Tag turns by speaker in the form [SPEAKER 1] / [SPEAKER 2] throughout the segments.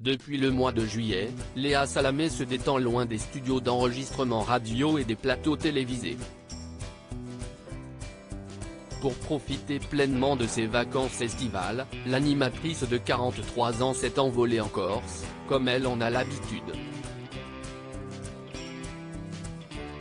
[SPEAKER 1] Depuis le mois de juillet, Léa Salamé se détend loin des studios d'enregistrement radio et des plateaux télévisés. Pour profiter pleinement de ses vacances estivales, l'animatrice de 43 ans s'est envolée en Corse, comme elle en a l'habitude.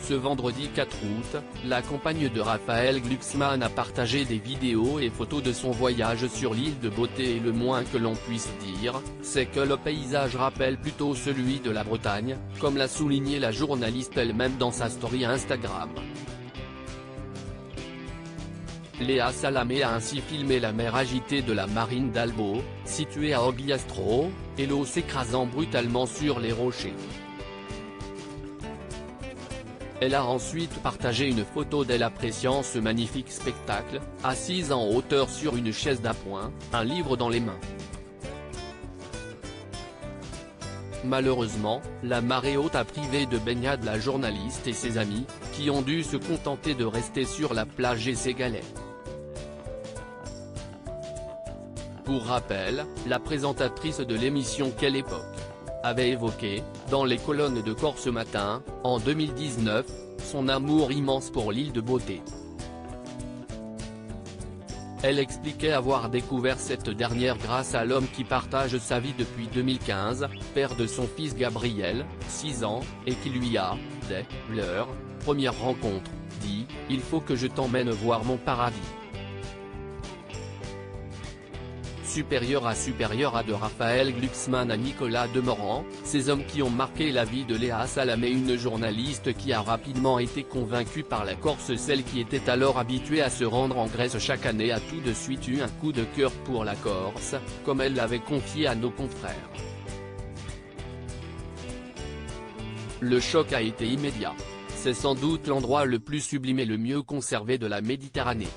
[SPEAKER 1] Ce vendredi 4 août, la compagne de Raphaël Glucksmann a partagé des vidéos et photos de son voyage sur l'île de Beauté et le moins que l'on puisse dire, c'est que le paysage rappelle plutôt celui de la Bretagne, comme l'a souligné la journaliste elle-même dans sa story Instagram. Léa Salamé a ainsi filmé la mer agitée de la marine d'Albo, située à Ogliastro, et l'eau s'écrasant brutalement sur les rochers. Elle a ensuite partagé une photo d'elle appréciant ce magnifique spectacle, assise en hauteur sur une chaise d'appoint, un livre dans les mains. Malheureusement, la marée haute a privé de baignade la journaliste et ses amis, qui ont dû se contenter de rester sur la plage et ses galets. Pour rappel, la présentatrice de l'émission Quelle époque avait évoqué, dans les colonnes de Corse Matin, en 2019, son amour immense pour l'île de Beauté. Elle expliquait avoir découvert cette dernière grâce à l'homme qui partage sa vie depuis 2015, père de son fils Gabriel, 6 ans, et qui lui a, dès leur première rencontre, dit « Il faut que je t'emmène voir mon paradis ». Supérieur à de Raphaël Glucksmann à Nicolas Demorand, ces hommes qui ont marqué la vie de Léa Salamé, une journaliste qui a rapidement été convaincue par la Corse. Celle qui était alors habituée à se rendre en Grèce chaque année a tout de suite eu un coup de cœur pour la Corse, comme elle l'avait confié à nos confrères. Le choc a été immédiat. C'est sans doute l'endroit le plus sublime et le mieux conservé de la Méditerranée.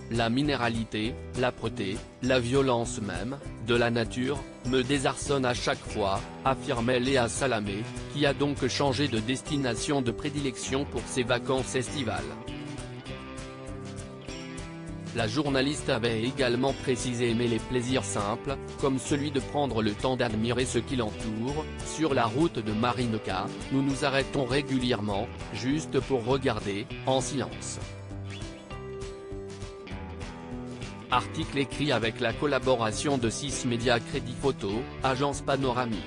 [SPEAKER 1] La minéralité, l'âpreté, la violence même, de la nature, me désarçonne à chaque fois, affirmait Léa Salamé, qui a donc changé de destination de prédilection pour ses vacances estivales. La journaliste avait également précisé aimer les plaisirs simples, comme celui de prendre le temps d'admirer ce qui l'entoure. Sur la route de Marinoka, nous nous arrêtons régulièrement, juste pour regarder, en silence. Article écrit avec la collaboration de 6 Médias Crédit Photo, agence panoramique.